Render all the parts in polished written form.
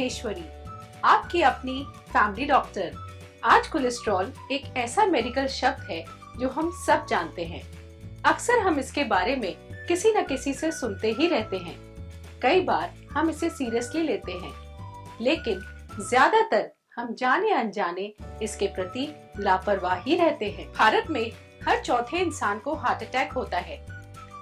महेश्वरी, आपकी अपनी family doctor. आज कोलेस्ट्रॉल एक ऐसा मेडिकल शब्द है जो हम सब जानते हैं। अक्सर हम इसके बारे में किसी न किसी से सुनते ही रहते हैं। कई बार हम इसे सीरियसली लेते हैं, लेकिन ज्यादातर हम जाने अनजाने इसके प्रति लापरवाह ही रहते हैं। भारत में हर चौथे इंसान को हार्ट अटैक होता है।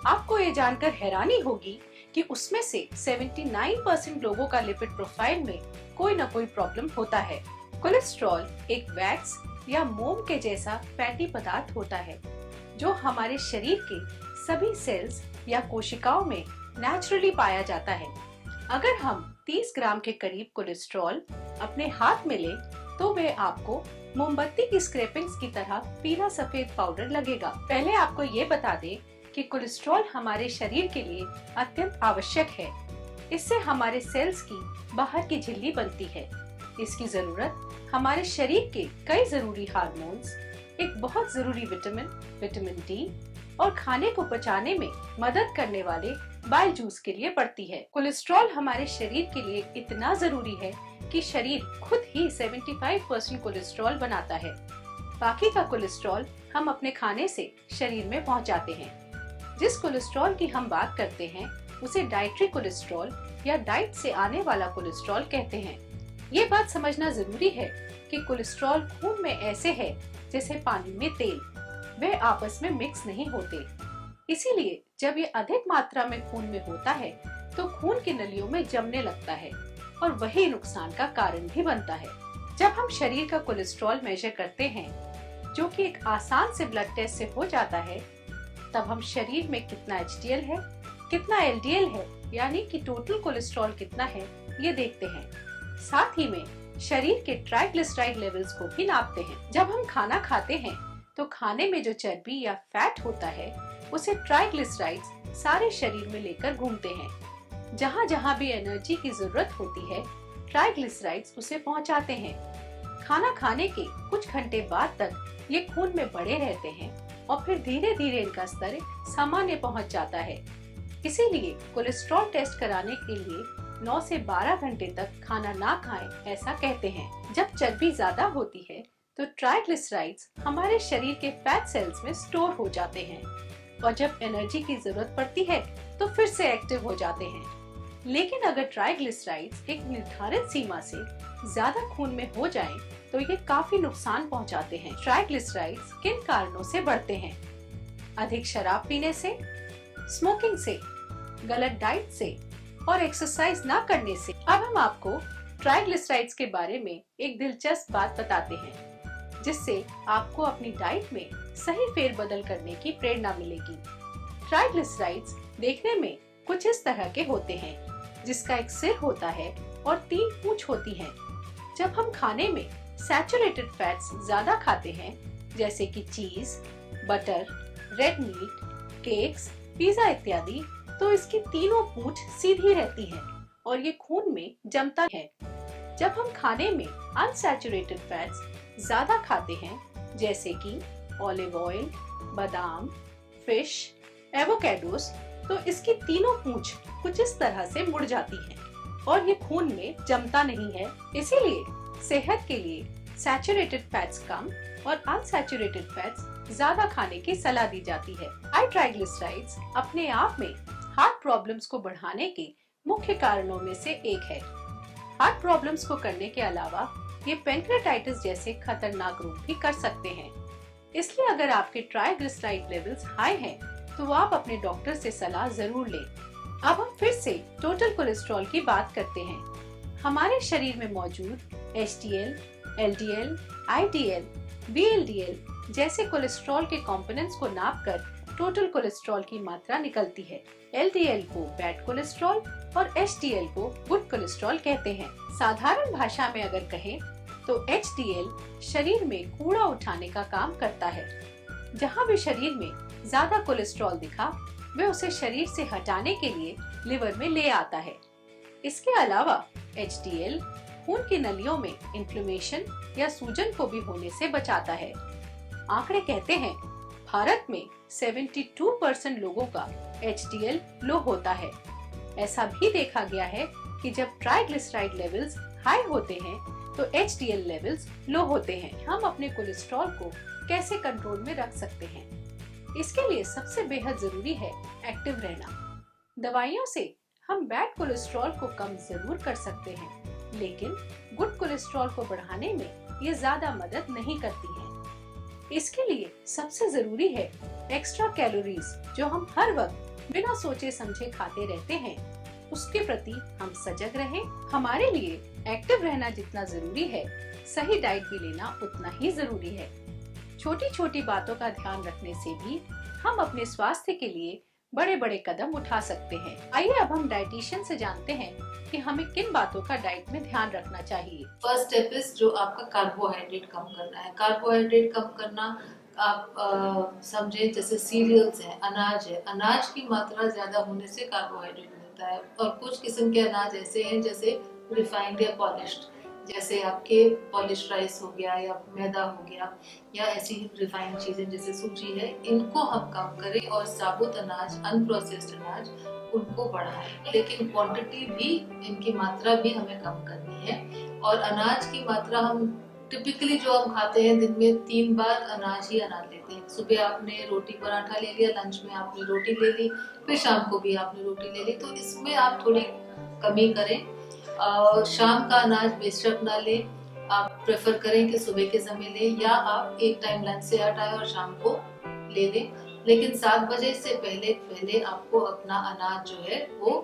आपको ये जानकर हैरानी होगी कि उसमें से 79% लोगों का लिपिड प्रोफाइल में कोई न कोई प्रॉब्लम होता है। कोलेस्ट्रॉल एक वैक्स या मोम के जैसा फैटी पदार्थ होता है जो हमारे शरीर के सभी सेल्स या कोशिकाओं में नेचुरली पाया जाता है। अगर हम 30 ग्राम के करीब कोलेस्ट्रॉल अपने हाथ में लें तो वे आपको मोमबत्ती की स्क्रैपिंग्स की तरह पीला सफेद पाउडर लगेगा। पहले आपको ये बता दें कि कोलेस्ट्रॉल हमारे शरीर के लिए अत्यंत आवश्यक है। इससे हमारे सेल्स की बाहर की झिल्ली बनती है। इसकी जरूरत हमारे शरीर के कई जरूरी हार्मोन्स, एक बहुत जरूरी विटामिन डी और खाने को पचाने में मदद करने वाले बाइल जूस के लिए पड़ती है। कोलेस्ट्रॉल हमारे शरीर के लिए इतना जरूरी है कि शरीर खुद ही 75% कोलेस्ट्रॉल बनाता है। बाकी का कोलेस्ट्रॉल हम अपने खाने से शरीर में पहुंचाते हैं। जिस कोलेस्ट्रॉल की हम बात करते हैं उसे डाइटरी कोलेस्ट्रॉल या डाइट से आने वाला कोलेस्ट्रॉल कहते हैं। ये बात समझना जरूरी है कि कोलेस्ट्रॉल खून में ऐसे है जैसे पानी में तेल, वे आपस में मिक्स नहीं होते। इसीलिए जब ये अधिक मात्रा में खून में होता है तो खून की नलियों में जमने लगता है और वही नुकसान का कारण भी बनता है। जब हम शरीर का कोलेस्ट्रॉल मेजर करते हैं, जो कि एक आसान से ब्लड टेस्ट से हो जाता है, तब हम शरीर में कितना HDL है, कितना LDL है, यानी कि टोटल कोलेस्ट्रॉल कितना है, ये देखते हैं। साथ ही में शरीर के ट्राइग्लिसराइड लेवल्स को भी नापते हैं। जब हम खाना खाते हैं तो खाने में जो चर्बी या फैट होता है उसे ट्राइग्लिसराइड्स सारे शरीर में लेकर घूमते हैं। जहाँ जहाँ भी एनर्जी की जरूरत होती है, ट्राइग्लिसराइड्स उसे पहुँचाते हैं। खाना खाने के कुछ घंटे बाद तक ये खून में बढ़े रहते हैं और फिर धीरे धीरे इनका स्तर सामान्य पहुंच जाता है। इसीलिए कोलेस्ट्रॉल टेस्ट कराने के लिए 9 से 12 घंटे तक खाना ना खाएं, ऐसा कहते हैं। जब चर्बी ज्यादा होती है तो ट्राइग्लिसराइड्स हमारे शरीर के फैट सेल्स में स्टोर हो जाते हैं और जब एनर्जी की जरूरत पड़ती है तो फिर से एक्टिव हो जाते हैं। लेकिन अगर ट्राइग्लिसराइड्स एक निर्धारित सीमा से ज्यादा खून में हो जाएं, तो ये काफी नुकसान पहुंचाते हैं। ट्राइग्लिसराइड्स किन कारणों से बढ़ते हैं? अधिक शराब पीने से, स्मोकिंग से, गलत डाइट से और एक्सरसाइज ना करने से। अब हम आपको ट्राइग्लिसराइड्स के बारे में एक दिलचस्प बात बताते हैं जिससे आपको अपनी डाइट में सही फेरबदल करने की प्रेरणा मिलेगी। ट्राइग्लिसराइड्स देखने में कुछ इस तरह के होते हैं, जिसका एक सिर होता है और 3 पूंछ होती हैं। जब हम खाने में सैचुरेटेड फैट्स ज्यादा खाते हैं, जैसे कि चीज, butter, red meat, cakes, pizza इत्यादि, तो इसकी तीनों पूंछ सीधी रहती हैं और ये खून में जमता है। जब हम खाने में अनसैचुरेटेड फैट्स ज्यादा खाते हैं, जैसे कि ऑलिव ऑयल, बादाम, फिश, एवोकाडोस, तो इसकी तीनों पूंछ कुछ इस तरह से मुड़ जाती हैं और ये खून में जमता नहीं है। इसीलिए सेहत के लिए सैचुरेटेड फैट्स कम और अनसैचुरेटेड फैट्स ज्यादा खाने की सलाह दी जाती है। हाई ट्राइग्लिसराइड्स अपने आप में हार्ट प्रॉब्लम्स को बढ़ाने के मुख्य कारणों में से एक है। हार्ट प्रॉब्लम्स को करने के अलावा ये पैंक्रेटाइटिस जैसे खतरनाक रोग भी कर सकते हैं। इसलिए अगर आपके ट्राइग्लिसराइड लेवल्स हाई हैं, तो आप अपने डॉक्टर से सलाह जरूर लें। अब हम फिर से टोटल कोलेस्ट्रॉल की बात करते हैं। हमारे शरीर में मौजूद HDL, LDL, IDL, VLDL जैसे कोलेस्ट्रॉल के कंपोनेंट्स को नापकर टोटल कोलेस्ट्रॉल की मात्रा निकलती है। LDL को बैड कोलेस्ट्रॉल और HDL को गुड कोलेस्ट्रॉल कहते हैं। साधारण भाषा में अगर कहें तो HDL शरीर में कूड़ा उठाने का काम करता है। जहाँ भी शरीर में ज्यादा कोलेस्ट्रॉल दिखा, वे उसे शरीर से हटाने के लिए लिवर में ले आता है। इसके अलावा HDL खून की नलियों में इन्फ्लेमेशन या सूजन को भी होने से बचाता है। आंकड़े कहते हैं भारत में 72% लोगों का HDL लो होता है। ऐसा भी देखा गया है कि जब ट्राइग्लिसराइड लेवल्स हाई होते हैं तो HDL लेवल्स लो होते हैं। हम अपने कोलेस्ट्रॉल को कैसे कंट्रोल में रख सकते हैं? इसके लिए सबसे बेहद जरूरी है एक्टिव रहना। दवाइयों से हम बैड कोलेस्ट्रॉल को कम जरूर कर सकते हैं, लेकिन गुड कोलेस्ट्रॉल को बढ़ाने में ये ज्यादा मदद नहीं करती हैं। इसके लिए सबसे जरूरी है एक्स्ट्रा कैलोरीज, जो हम हर वक्त बिना सोचे समझे खाते रहते हैं, उसके प्रति हम सजग रहें। हमारे लिए एक्टिव रहना जितना जरूरी है, सही डाइट भी लेना उतना ही जरूरी है। छोटी छोटी बातों का ध्यान रखने से भी हम अपने स्वास्थ्य के लिए बड़े बड़े कदम उठा सकते हैं। आइए अब हम डाइटिशियन से जानते हैं कि हमें किन बातों का डाइट में ध्यान रखना चाहिए। फर्स्ट स्टेप इज जो आपका कार्बोहाइड्रेट कम करना है। कार्बोहाइड्रेट कम करना आप समझे जैसे सीरियल्स है, अनाज है, अनाज की मात्रा ज्यादा होने से कार्बोहाइड्रेट मिलता है। और कुछ किस्म के अनाज ऐसे हैं जैसे रिफाइंड या पॉलिश्ड, जैसे आपके पॉलिश राइस हो गया या मैदा हो गया या ऐसी रिफाइंड चीजें जैसे सूजी है, इनको हम कम करें और साबुत अनाज, अनप्रोसेस्ड अनाज, उनको बढ़ाएं। लेकिन क्वांटिटी भी, इनकी मात्रा भी हमें कम करनी है। और अनाज की मात्रा हम टिपिकली जो हम खाते हैं, दिन में 3 बार अनाज ही अनाज लेते हैं। सुबह आपने रोटी पराठा ले लिया, लंच में आपने रोटी ले ली, फिर शाम को भी आपने रोटी ले ली, तो इसमें आप थोड़ी कमी करें। शाम का अनाज बेशक ना लें, आप प्रेफर करें कि सुबह के समय लें, या आप एक टाइम लंच से हटाएं और शाम को ले लें। लेकिन 7 बजे से पहले पहले आपको अपना अनाज जो है वो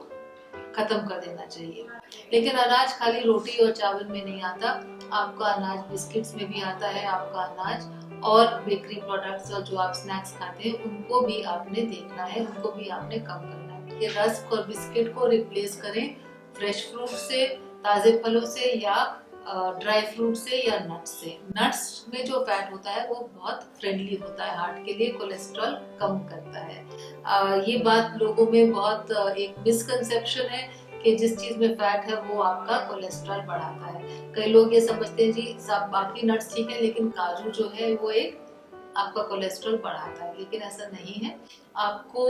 खत्म कर देना चाहिए। लेकिन अनाज खाली रोटी और चावल में नहीं आता, आपका अनाज बिस्किट्स में भी आता है। आपका अनाज और बेकरी प्रोडक्ट्स और जो आप स्नैक्स खाते हैं, उनको भी आपने देखना है, उनको भी आपने कम करना है। ये रस्क और बिस्किट को रिप्लेस करें फ्रेश फ्रूट से, ताजे फलों से, या ड्राई फ्रूट से, या नट्स से। नट्स में जो फैट होता है वो बहुत फ्रेंडली होता है, हार्ट के लिए कोलेस्ट्रॉल कम करता है। ये बात लोगों में बहुत एक मिसकंसेप्शन है कि जिस चीज में फैट है वो आपका कोलेस्ट्रॉल बढ़ाता है। कई लोग ये समझते हैं जी सब बाकी नट्स ठीक है, लेकिन काजू जो है वो एक आपका कोलेस्ट्रॉल बढ़ाता है, लेकिन ऐसा नहीं है। आपको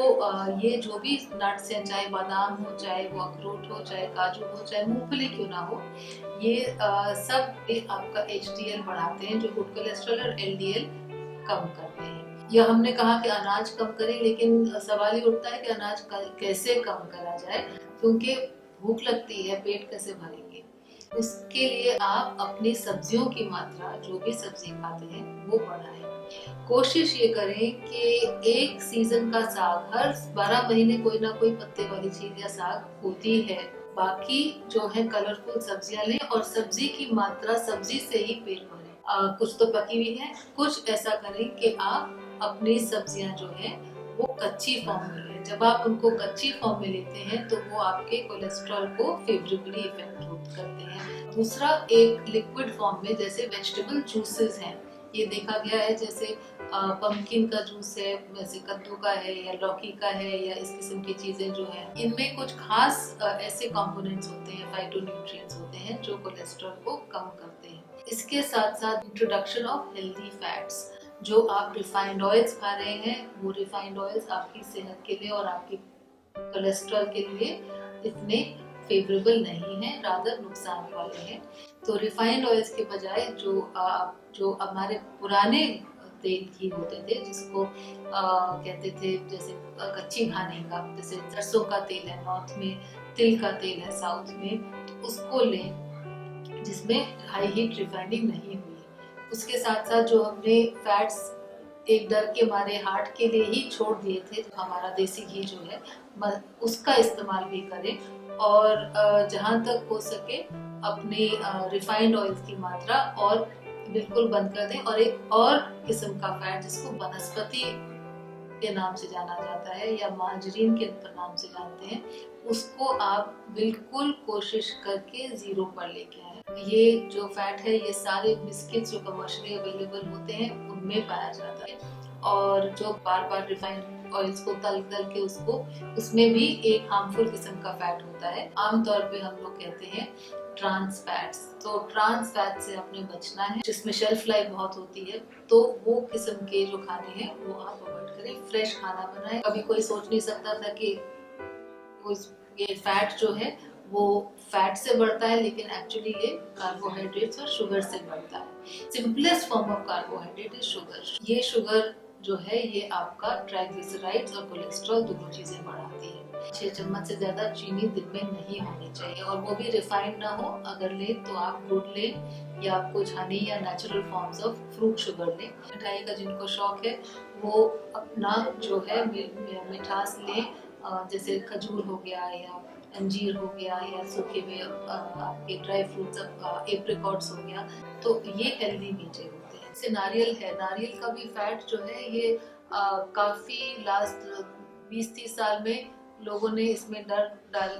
ये जो भी नट्स हैं, चाहे बादाम हो, चाहे वो अखरोट हो, चाहे काजू हो, चाहे मूंगफली क्यों ना हो, ये सब आपका HDL बढ़ाते हैं, जो गुड कोलेस्ट्रॉल और LDL कम करते हैं। या हमने कहा कि अनाज कम करें, लेकिन सवाल ये उठता है कि अनाज कैसे कम करा जाए, क्योंकि भूख लगती है, पेट कैसे भरेंगे। उसके लिए आप अपनी सब्जियों की मात्रा, जो भी सब्जी खाते हैं, वो बढ़ाएं। कोशिश ये करें कि एक सीजन का साग, हर 12 महीने कोई ना कोई पत्ते वाली चीज या साग होती है। बाकी जो है कलरफुल सब्जियां लें, और सब्जी की मात्रा, सब्जी से ही पेट भरें। कुछ तो पकी हुई है, कुछ ऐसा करें कि आप अपनी सब्जियां जो है वो कच्ची फॉर्म में लें। जब आप उनको कच्ची फॉर्म में लेते हैं तो वो आपके कोलेस्ट्रॉल को फेवरेबली इफेक्ट करते हैं। दूसरा, एक लिक्विड फॉर्म में, जैसे वेजिटेबल जूसेस हैं, ये देखा गया है, जैसे पंपकिन का जूस है, वैसे कद्दू का है, या लौकी का है, या इस किस्म की चीजें जो हैं, इनमें कुछ खास ऐसे कंपोनेंट्स होते हैं, फाइटोन्यूट्रिएंट्स होते हैं, जो कोलेस्ट्रॉल को कम करते हैं। इसके साथ साथ इंट्रोडक्शन ऑफ हेल्दी फैट्स, जो आप रिफाइंड ऑयल्स खा रहे हैं, वो रिफाइंड ऑयल्स आपकी सेहत के लिए और आपकी कोलेस्ट्रॉल के लिए इतने फेवरेबल नहीं है, रादर नुकसान वाले हैं। तो रिफाइंड ऑयल्स के बजाय जो हमारे पुराने तेल घी होते थे, जिसको कहते थे जैसे कच्ची घानी का, जैसे सरसों का तेल है नॉर्थ में, तिल का तेल है साउथ में, तो उसको लें जिसमें हाई हीट रिफाइनिंग नहीं हुई है। उसके साथ साथ जो हमने फैट्स एक डर के हमारे हार्ट के लिए ही छोड़ दिए थे, तो हमारा देसी घी जो है उसका इस्तेमाल भी करें। और जहाँ तक हो सके अपने रिफाइंड ऑयल की मात्रा और बिल्कुल बंद कर दें। और एक और किस्म का फैट, जिसको वनस्पति के नाम से जाना जाता है या मार्जरीन के नाम से जानते हैं, उसको आप बिल्कुल कोशिश करके 0 पर लेके आए। ये जो फैट है, ये सारे बिस्किट्स जो कमर्शियली अवेलेबल होते हैं उनमें पाया जाता है। और जो बार बार रिफाइंड ऑयल्स को तल के उसमें भी एक हार्मफुल किस्म का फैट होता है। आमतौर पे हम लोग कहते हैं ट्रांस फैट्स। तो ट्रांस फैट से आपने बचना है, जिसमें शेल्फ लाइफ बहुत होती है, तो वो किस्म के जो खाने हैं वो आप अवॉइड करें। फ्रेश खाना बनाएं। कभी कोई सोच नहीं सकता था कि ये फैट जो है वो फैट से बढ़ता है, लेकिन एक्चुअली ये कार्बोहाइड्रेट्स और शुगर से बढ़ता है। Simplest form of carbohydrate is sugar. ये शुगर जो है ये आपका ट्राइग्लिसराइड्स और कोलेस्ट्रॉल दोनों चीजें बढ़ाती है। 6 चम्मच से ज्यादा चीनी दिन में नहीं होनी चाहिए, और वो भी रिफाइंड ना हो। अगर ले तो आप गुड़ लें या कुछ हनी या natural forms of fruit sugar लें। मिठाई का जिनको शौक है वो अपना जो है मिठास लें, जैसे खजूर हो गया या अंजीर हो गया या सूखे में आपके ड्राई फ्रूट्स, एप्रिकॉट्स हो गया, तो ये हेल्दी मीठे होते हैं। जैसे नारियल है, नारियल का भी फैट जो है ये काफी लास्ट 20-30 साल में लोगों ने इसमें डर डाल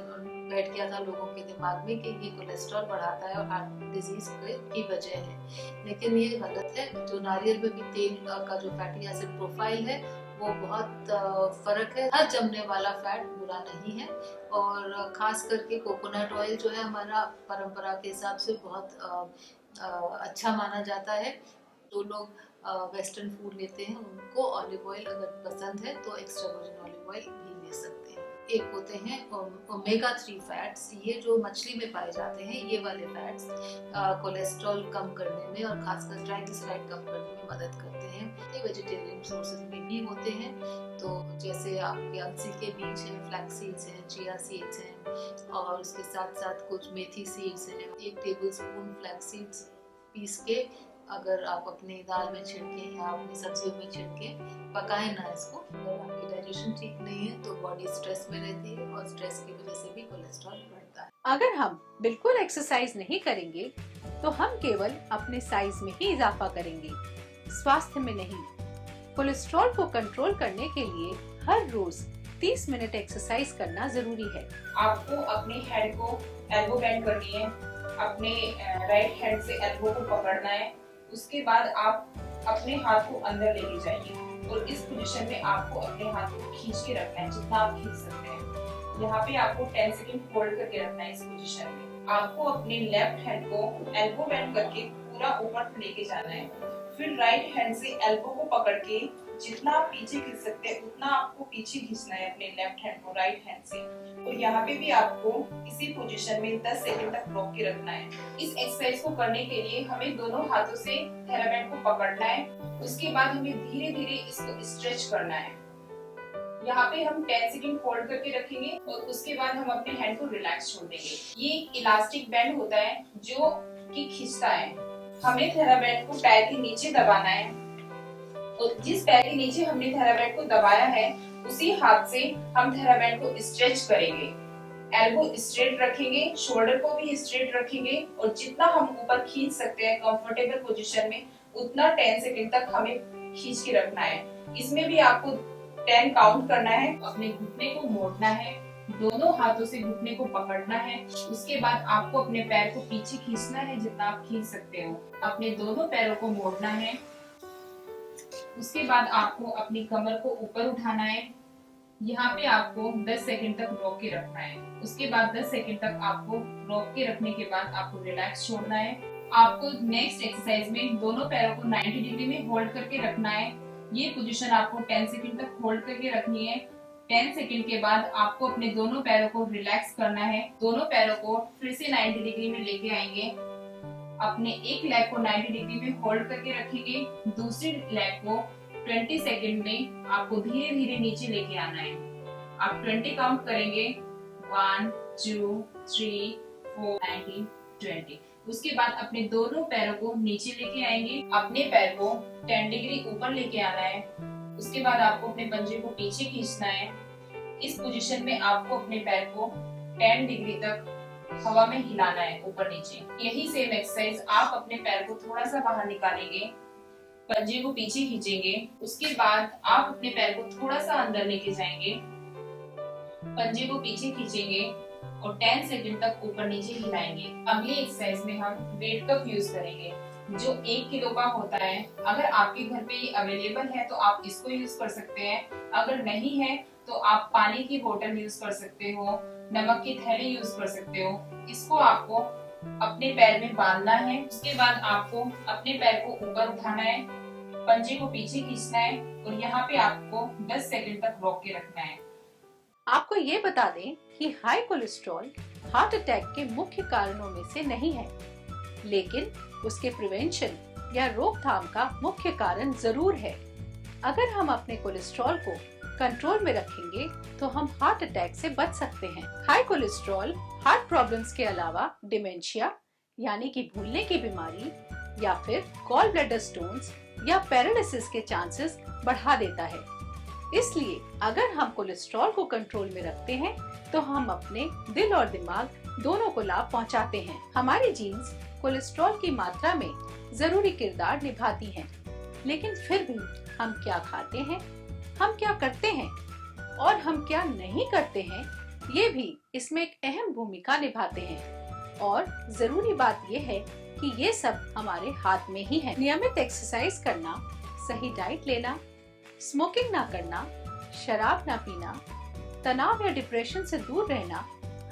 बैठ गया था लोगों के दिमाग में कि ये कोलेस्ट्रॉल बढ़ाता है और हार्ट डिजीज की वजह है, लेकिन ये गलत है। जो नारियल में भी तेल का जो फैटी एसिड प्रोफाइल है वो बहुत फर्क है। हर जमने वाला फैट बुरा नहीं है, और खास करके कोकोनट ऑयल जो है हमारा परंपरा के हिसाब से बहुत अच्छा माना जाता है। जो लोग वेस्टर्न फूड लेते हैं उनको ऑलिव ऑयल अगर पसंद है तो एक्स्ट्रा वर्जिन ऑलिव ऑयल भी ले सकते हैं। एक होते हैं ओमेगा 3 फैट्स, ये जो मछली में पाए जाते हैं, ये वाले फैट्स कोलेस्ट्रॉल कम करने में और खासकर ट्राइग्लिसराइड कम करने में मदद करते हैं। ये वेजिटेरियन सोर्सेज में भी होते हैं, तो जैसे आपके अलसी के बीज हैं, फ्लैक्स सीड्स हैं, चिया सीड्स हैं, और उसके साथ साथ कुछ मेथी सीड्स हैं। 1 टेबल स्पून फ्लैक्स सीड्स पीस के अगर आप अपने दाल में छिड़के या अपनी सब्जियों में छिड़के पकाए ना इसको। अगर आपकी डाइजेशन ठीक नहीं है तो बॉडी स्ट्रेस में रहती है, और स्ट्रेस की वजह से भी कोलेस्ट्रॉल बढ़ता है। अगर हम बिल्कुल एक्सरसाइज नहीं करेंगे तो हम केवल अपने साइज में ही इजाफा करेंगे, स्वास्थ्य में नहीं। कोलेस्ट्रॉल को कंट्रोल करने के लिए हर रोज 30 मिनट एक्सरसाइज करना जरूरी है। आपको अपने हेड को एल्बो बेंड करनी है, अपने राइट हैंड से एल्बो को पकड़ना है। उसके बाद आप अपने हाथ को अंदर लेके जाइए और इस पोजीशन में आपको अपने हाथ को खींच के रखना है जितना आप खींच सकते हैं। यहाँ पे आपको 10 सेकंड होल्ड करके रखना है इस पोजीशन में। आपको अपने लेफ्ट हैंड को एल्बो बेंड करके पूरा ऊपर लेके जाना है। फिर राइट हैंड से एल्बो को पकड़ के जितना आप पीछे खींच सकते हैं उतना आपको पीछे खींचना है अपने लेफ्ट हैंड को राइट हैंड से। और यहाँ पे भी आपको इसी पोजीशन में 10 सेकंड तक रोक के रखना है। इस एक्सरसाइज को करने के लिए हमें दोनों हाथों से थेराबैंड को पकड़ना है। उसके बाद हमें धीरे धीरे इसको स्ट्रेच करना है। यहाँ पे हम 10 सेकंड होल्ड करके रखेंगे और उसके बाद हम अपने हैंड को रिलैक्स छोड़ देंगे। ये एक इलास्टिक बैंड होता है जो कि खींचता है। हमें थेराबैंड को पैर के नीचे दबाना है, और जिस पैर के नीचे हमने थेराबैंड को दबाया है उसी हाथ से हम थेराबैंड को स्ट्रेच करेंगे। एल्बो स्ट्रेट रखेंगे, शोल्डर को भी स्ट्रेट रखेंगे, और जितना हम ऊपर खींच सकते हैं कंफर्टेबल पोजीशन में उतना 10 सेकंड तक हमें खींच के रखना है। इसमें भी आपको 10 काउंट करना है। अपने घुटने को मोड़ना है, दोनों हाथों से घुटने को पकड़ना है। उसके बाद आपको अपने पैर को पीछे खींचना है जितना आप खींच सकते हो। अपने दोनों पैरों को मोड़ना है। उसके बाद आपको अपनी कमर को ऊपर उठाना है। यहाँ पे आपको 10 सेकंड तक रोक के रखना है। उसके बाद 10 सेकंड तक आपको रोक के रखने के बाद आपको रिलैक्स छोड़ना है। आपको नेक्स्ट एक्सरसाइज में दोनों पैरों को 90 डिग्री में होल्ड करके रखना है। ये पोजीशन आपको 10 सेकंड तक होल्ड करके रखनी है। 10 सेकंड के बाद आपको अपने दोनों पैरों को रिलैक्स करना है। दोनों पैरों को फिर से 90 डिग्री में लेके आएंगे। अपने एक लेग को 90 डिग्री में होल्ड करके रखेंगे। दूसरी लेग को 20 सेकंड में आपको धीरे धीरे नीचे लेके आना है। आप 20 काउंट करेंगे, 1 2 3 4 19 20। उसके बाद अपने दोनों पैरों को नीचे लेके आएंगे। अपने पैर को 10 डिग्री ऊपर लेके आना है। उसके बाद आपको अपने पंजे को पीछे खींचना है। इस पोजीशन में आपको अपने पैर को 10 डिग्री तक हवा में हिलाना है ऊपर नीचे। यही सेम एक्सरसाइज आप अपने पैर को थोड़ा सा बाहर निकालेंगे, पंजे को पीछे खींचेंगे। उसके बाद आप अपने पैर को थोड़ा सा अंदर लेके जाएंगे, पंजे को पीछे खींचेंगे और 10 सेकंड तक ऊपर नीचे हिलाएंगे। अगली एक्सरसाइज में हम वेट कप यूज करेंगे जो 1 किलो का होता है। अगर आपके घर पे ये अवेलेबल है तो आप इसको यूज कर सकते हैं। अगर नहीं है तो आप पानी की बोतल यूज कर सकते हो, नमक की थैली यूज कर सकते हो। इसको आपको अपने पैर में बांधना है। उसके बाद आपको अपने पैर को ऊपर उठाना है, पंजे को पीछे खींचना है और यहाँ पे आपको 10 सेकंड तक रोक के रखना है। आपको ये बता दें कि हाई कोलेस्ट्रॉल हार्ट अटैक के मुख्य कारणों में से नहीं है, लेकिन उसके प्रिवेंशन या रोकथाम का मुख्य कारण जरूर है। अगर हम अपने कोलेस्ट्रॉल को कंट्रोल में रखेंगे तो हम हार्ट अटैक से बच सकते हैं। हाई कोलेस्ट्रॉल हार्ट प्रॉब्लम्स के अलावा डिमेंशिया यानी कि भूलने की बीमारी या फिर गॉल ब्लैडर स्टोन्स या पैरालिसिस के चांसेस बढ़ा देता है। इसलिए अगर हम कोलेस्ट्रॉल को कंट्रोल में रखते हैं तो हम अपने दिल और दिमाग दोनों को लाभ पहुंचाते हैं। हमारी जीन्स कोलेस्ट्रॉल की मात्रा में जरूरी किरदार निभाती हैं, लेकिन फिर भी हम क्या खाते हैं, हम क्या करते हैं और हम क्या नहीं करते हैं, ये भी इसमें एक अहम भूमिका निभाते हैं। और जरूरी बात ये है कि ये सब हमारे हाथ में ही है। नियमित एक्सरसाइज करना, सही डाइट लेना, स्मोकिंग ना करना, शराब ना पीना, तनाव या डिप्रेशन से दूर रहना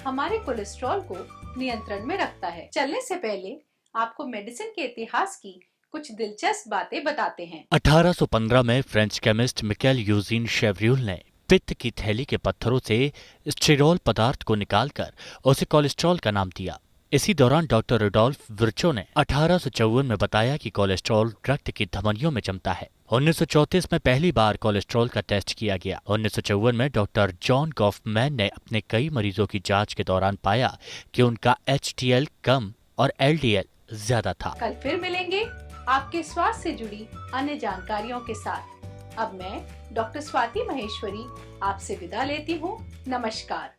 हमारे कोलेस्ट्रॉल को नियंत्रण में रखता है। चलने से पहले आपको मेडिसिन के इतिहास की कुछ दिलचस्प बातें बताते हैं। 1815 में फ्रेंच केमिस्ट मिकेल यूजीन शेवरियूल ने पित्त की थैली के पत्थरों से स्टेरॉल पदार्थ को निकालकर उसे कोलेस्ट्रॉल का नाम दिया। इसी दौरान डॉक्टर रुडोल्फ विर्चो ने 1854 में बताया कि कोलेस्ट्रॉल रक्त की धमनियों में जमता है। 1934 में पहली बार कोलेस्ट्रॉल का टेस्ट किया गया। 1954 में डॉक्टर जॉन गॉफमैन ने अपने कई मरीजों की जांच के दौरान पाया कि उनका HDL कम और LDL ज्यादा था। कल फिर मिलेंगे आपके स्वास्थ्य से जुड़ी अन्य जानकारियों के साथ। अब मैं डॉक्टर स्वाति महेश्वरी आपसे विदा लेती हूँ। नमस्कार।